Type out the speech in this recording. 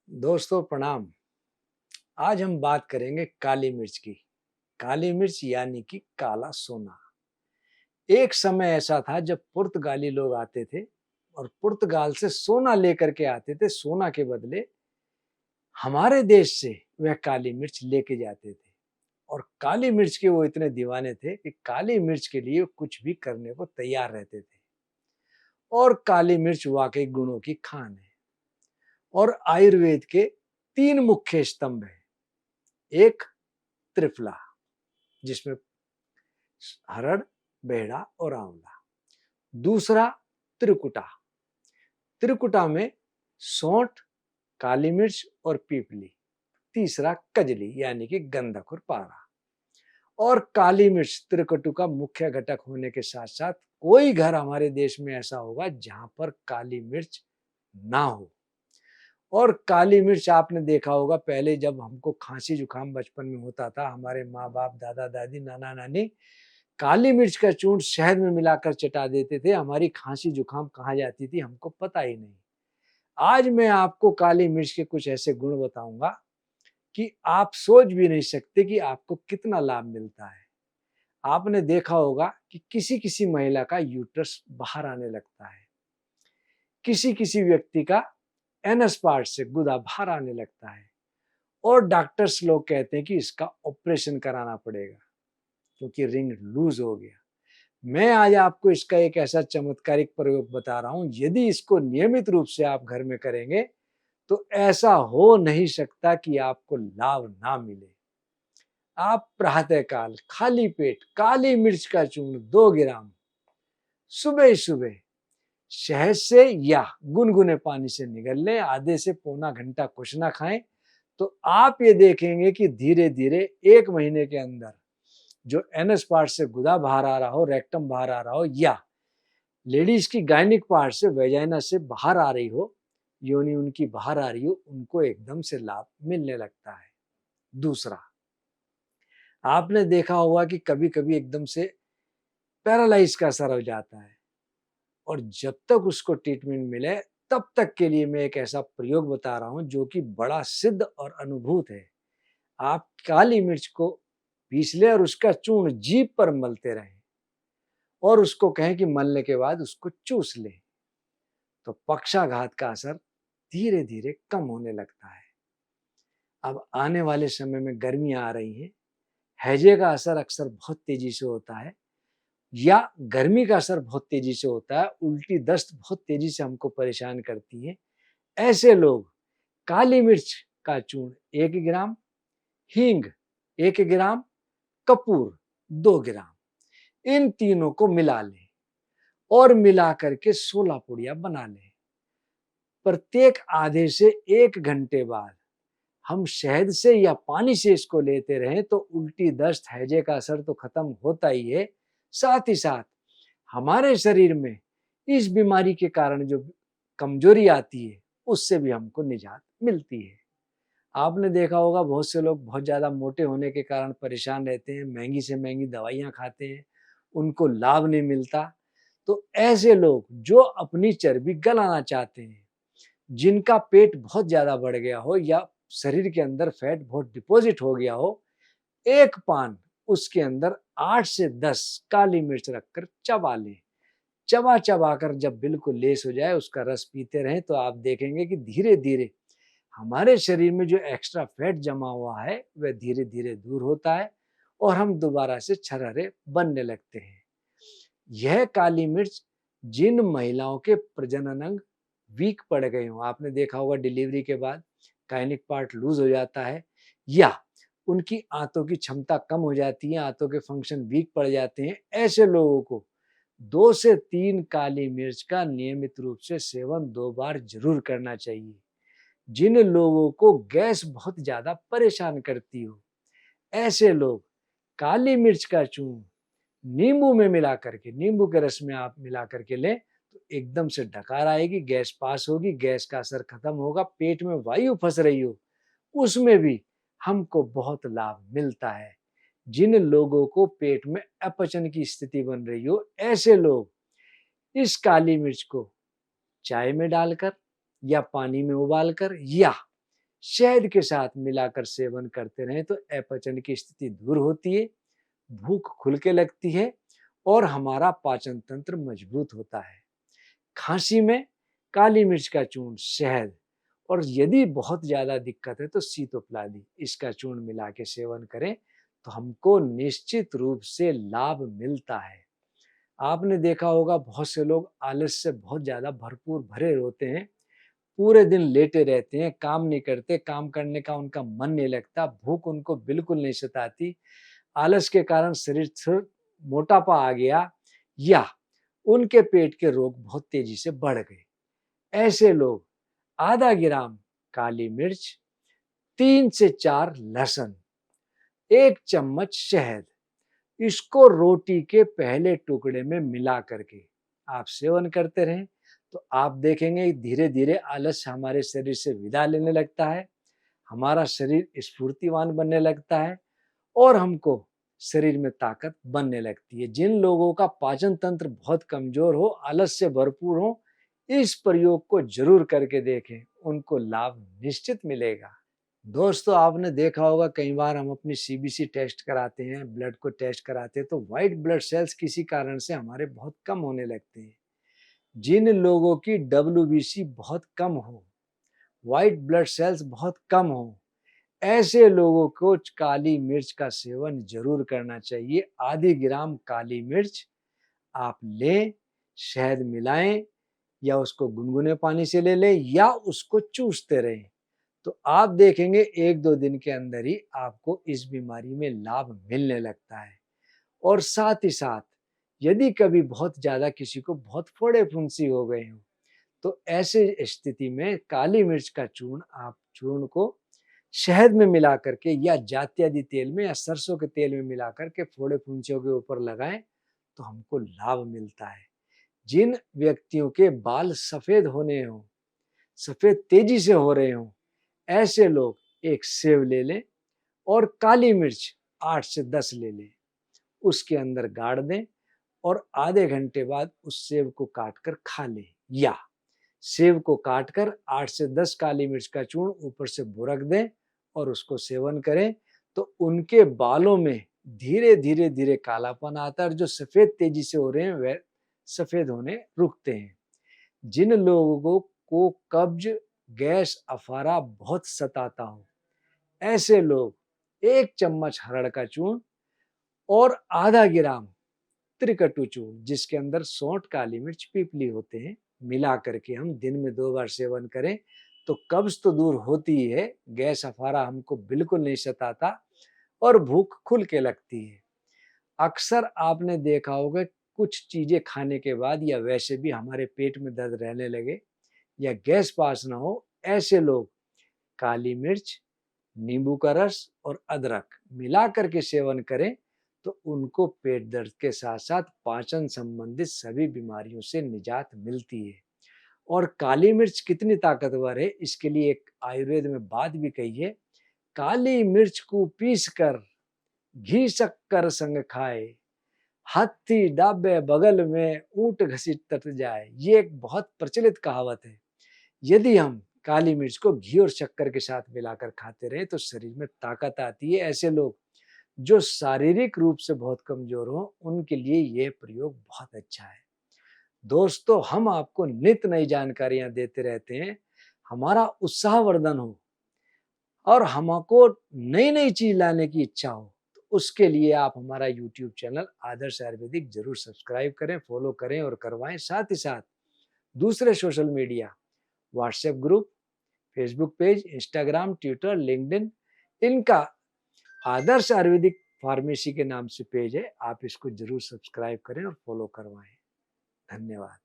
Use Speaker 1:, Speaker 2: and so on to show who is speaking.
Speaker 1: दोस्तों प्रणाम। आज हम बात करेंगे काली मिर्च की। काली मिर्च यानी कि काला सोना। एक समय ऐसा था जब पुर्तगाली लोग आते थे और पुर्तगाल से सोना लेकर के आते थे। सोना के बदले हमारे देश से वह काली मिर्च लेके जाते थे और काली मिर्च के वो इतने दीवाने थे कि काली मिर्च के लिए कुछ भी करने को तैयार रहते थे। और काली मिर्च वाकई गुणों की खान है और आयुर्वेद के तीन मुख्य स्तंभ हैं। एक त्रिफला, जिसमें हरड़, बेहड़ा और आंवला। दूसरा त्रिकुटा। त्रिकुटा में सौंठ, काली मिर्च और पीपली। तीसरा कजली यानी कि गंधक और पारा। और काली मिर्च त्रिकटु का मुख्य घटक होने के साथ साथ कोई घर हमारे देश में ऐसा होगा जहां पर काली मिर्च ना हो। और काली मिर्च आपने देखा होगा, पहले जब हमको खांसी जुकाम बचपन में होता था, हमारे माँ बाप, दादा दादी, नाना नानी काली मिर्च का चूर्ण शहद में मिलाकर चटा देते थे। हमारी खांसी जुकाम कहाँ जाती थी हमको पता ही नहीं। आज मैं आपको काली मिर्च के कुछ ऐसे गुण बताऊंगा कि आप सोच भी नहीं सकते कि आपको कितना लाभ मिलता है। आपने देखा होगा कि किसी किसी महिला का यूट्रस बाहर आने लगता है, किसी किसी व्यक्ति का एनस पार्ट से गुदा बाहर आने लगता है और डॉक्टर्स लोग कहते हैं कि इसका ऑपरेशन कराना पड़ेगा क्योंकि रिंग लूज हो गया। मैं आज आपको इसका एक ऐसा चमत्कारिक प्रयोग बता रहा हूं, यदि इसको नियमित रूप से आप घर में करेंगे तो ऐसा हो नहीं सकता कि आपको लाभ ना मिले। आप प्रातःकाल खाली पेट काली मिर्च का चूर्ण 2 ग्राम सुबह सुबह शहद से या गुनगुने पानी से निगल लें। आधे से पौना घंटा कुछ ना खाएं तो आप ये देखेंगे कि धीरे धीरे 1 महीने के अंदर जो एनस पार्ट से गुदा बाहर आ रहा हो, रेक्टम बाहर आ रहा हो, या लेडीज की गायनिक पार्ट से वेजाइना से बाहर आ रही हो, योनि उनकी बाहर आ रही हो, उनको एकदम से लाभ मिलने लगता है। दूसरा, आपने देखा होगा कि कभी कभी एकदम से पैरालाइज का असर हो जाता है और जब तक उसको ट्रीटमेंट मिले तब तक के लिए मैं एक ऐसा प्रयोग बता रहा हूं जो कि बड़ा सिद्ध और अनुभूत है। आप काली मिर्च को पीस ले और उसका चूर्ण जीभ पर मलते रहें और उसको कहें कि मलने के बाद उसको चूस लें तो पक्षाघात का असर धीरे धीरे कम होने लगता है। अब आने वाले समय में गर्मियां आ रही हैं, हैजे का असर अक्सर बहुत तेजी से होता है या गर्मी का असर बहुत तेजी से होता है, उल्टी दस्त बहुत तेजी से हमको परेशान करती है। ऐसे लोग काली मिर्च का चूर्ण 1 ग्राम, हींग 1 ग्राम, कपूर 2 ग्राम, इन तीनों को मिला लें और मिला करके 16 पुड़िया बना लें। प्रत्येक आधे से 1 घंटे बाद हम शहद से या पानी से इसको लेते रहें तो उल्टी दस्त हैजे का असर तो खत्म होता ही है, साथ ही साथ हमारे शरीर में इस बीमारी के कारण जो कमजोरी आती है उससे भी हमको निजात मिलती है। आपने देखा होगा बहुत से लोग बहुत ज्यादा मोटे होने के कारण परेशान रहते हैं, महंगी से महंगी दवाइयां खाते हैं, उनको लाभ नहीं मिलता। तो ऐसे लोग जो अपनी चर्बी गलाना चाहते हैं, जिनका पेट बहुत ज्यादा बढ़ गया हो या शरीर के अंदर फैट बहुत डिपॉजिट हो गया हो, एक पान उसके अंदर 8 से 10 काली मिर्च रखकर चबा लें। चबा चबा कर जब बिल्कुल लेस हो जाए उसका रस पीते रहें तो आप देखेंगे कि धीरे धीरे हमारे शरीर में जो एक्स्ट्रा फैट जमा हुआ है वह धीरे धीरे दूर होता है और हम दोबारा से छरहरे बनने लगते हैं। यह काली मिर्च जिन महिलाओं के प्रजनन अंग वीक पड़ गए हों, आपने देखा होगा डिलीवरी के बाद गायनिक पार्ट लूज हो जाता है या उनकी आंतों की क्षमता कम हो जाती है, आंतों के फंक्शन वीक पड़ जाते हैं, ऐसे लोगों को 2 से 3 काली मिर्च का नियमित रूप से सेवन 2 बार जरूर करना चाहिए। जिन लोगों को गैस बहुत ज्यादा परेशान करती हो, ऐसे लोग काली मिर्च का चूर्ण नींबू में मिला करके, नींबू के रस में आप मिला करके लें तो एकदम से डकार आएगी, गैस पास होगी, गैस का असर खत्म होगा। पेट में वायु फंस रही हो उसमें भी हमको बहुत लाभ मिलता है। जिन लोगों को पेट में अपचन की स्थिति बन रही हो, ऐसे लोग इस काली मिर्च को चाय में डालकर या पानी में उबालकर या शहद के साथ मिलाकर सेवन करते रहें तो अपचन की स्थिति दूर होती है, भूख खुल के लगती है और हमारा पाचन तंत्र मजबूत होता है। खांसी में काली मिर्च का चूर्ण, शहद और यदि बहुत ज्यादा दिक्कत है तो सीतोपलादी इसका चूर्ण मिला के सेवन करें तो हमको निश्चित रूप से लाभ मिलता है। आपने देखा होगा बहुत से लोग आलस से बहुत ज्यादा भरपूर भरे होते हैं, पूरे दिन लेटे रहते हैं, काम नहीं करते, काम करने का उनका मन नहीं लगता, भूख उनको बिल्कुल नहीं सताती, आलस के कारण शरीर से मोटापा आ गया या उनके पेट के रोग बहुत तेजी से बढ़ गए। ऐसे लोग आधा ग्राम काली मिर्च, 3 से 4 लहसुन, 1 चम्मच शहद, इसको रोटी के पहले टुकड़े में मिला करके आप सेवन करते रहें तो आप देखेंगे धीरे धीरे आलस हमारे शरीर से विदा लेने लगता है, हमारा शरीर स्फूर्तिवान बनने लगता है और हमको शरीर में ताकत बनने लगती है। जिन लोगों का पाचन तंत्र बहुत कमजोर हो, आलस से भरपूर हो, इस प्रयोग को जरूर करके देखें, उनको लाभ निश्चित मिलेगा। दोस्तों, आपने देखा होगा कई बार हम अपनी सीबीसी टेस्ट कराते हैं, ब्लड को टेस्ट कराते हैं तो व्हाइट ब्लड सेल्स किसी कारण से हमारे बहुत कम होने लगते हैं। जिन लोगों की डब्ल्यूबीसी बहुत कम हो, व्हाइट ब्लड सेल्स बहुत कम हो, ऐसे लोगों को काली मिर्च का सेवन जरूर करना चाहिए। आधी ग्राम काली मिर्च आप लें, शहद मिलाएं या उसको गुनगुने पानी से ले लें या उसको चूसते रहें तो आप देखेंगे 1-2 दिन के अंदर ही आपको इस बीमारी में लाभ मिलने लगता है। और साथ ही साथ यदि कभी बहुत ज्यादा किसी को बहुत फोड़े फुंसी हो गए हो तो ऐसे स्थिति में काली मिर्च का चूर्ण, आप चूर्ण को शहद में मिला करके या जात्यादि तेल में या सरसों के तेल में मिला करके फोड़े फुंसियों के ऊपर लगाएं तो हमको लाभ मिलता है। जिन व्यक्तियों के बाल सफेद होने हो, सफेद तेजी से हो रहे हो, ऐसे लोग एक सेव ले लें और काली मिर्च 8 से 10 ले लें, उसके अंदर गाड़ दें और आधे घंटे बाद उस सेव को काटकर खा लें या सेव को काटकर 8 से 10 काली मिर्च का चूर्ण ऊपर से बुरक दें और उसको सेवन करें तो उनके बालों में धीरे धीरे धीरे कालापन आता है और जो सफेद तेजी से हो रहे हैं वह सफेद होने रुकते हैं। जिन लोगों को कब्ज, गैस, अफारा बहुत सताता हो, ऐसे लोग 1 चम्मच हरड़ का चूर्ण और आधा ग्राम त्रिकटु चूर्ण, जिसके अंदर सौंठ, काली मिर्च, पीपली होते हैं, मिला करके हम दिन में 2 बार सेवन करें तो कब्ज तो दूर होती ही है, गैस, अफारा हमको बिल्कुल नहीं सताता और भूख खुल के लगती है। अक्सर आपने देखा होगा कुछ चीजें खाने के बाद या वैसे भी हमारे पेट में दर्द रहने लगे या गैस पास ना हो, ऐसे लोग काली मिर्च, नींबू का रस और अदरक मिला करके सेवन करें तो उनको पेट दर्द के साथ साथ पाचन संबंधित सभी बीमारियों से निजात मिलती है। और काली मिर्च कितनी ताकतवर है इसके लिए एक आयुर्वेद में बात भी कही है, काली मिर्च को पीस कर घी शक्कर संग खाए, हाथी डाबे बगल में ऊंट घसीट तट जाए। ये एक बहुत प्रचलित कहावत है। यदि हम काली मिर्च को घी और शक्कर के साथ मिलाकर खाते रहे तो शरीर में ताकत आती है। ऐसे लोग जो शारीरिक रूप से बहुत कमजोर हो उनके लिए यह प्रयोग बहुत अच्छा है। दोस्तों, हम आपको नित नई जानकारियां देते रहते हैं, हमारा उत्साहवर्धन हो और हमको नई नई चीज लाने की इच्छा हो तो उसके लिए आप हमारा यूट्यूब चैनल आदर्श आयुर्वेदिक जरूर सब्सक्राइब करें, फॉलो करें और करवाएं। साथ ही साथ दूसरे social media, WhatsApp group, Facebook page, Instagram, Twitter, LinkedIn, इनका आदर्श आयुर्वेदिक फार्मेसी के नाम से पेज है, आप इसको जरूर सब्सक्राइब करें और फॉलो करवाएं। धन्यवाद।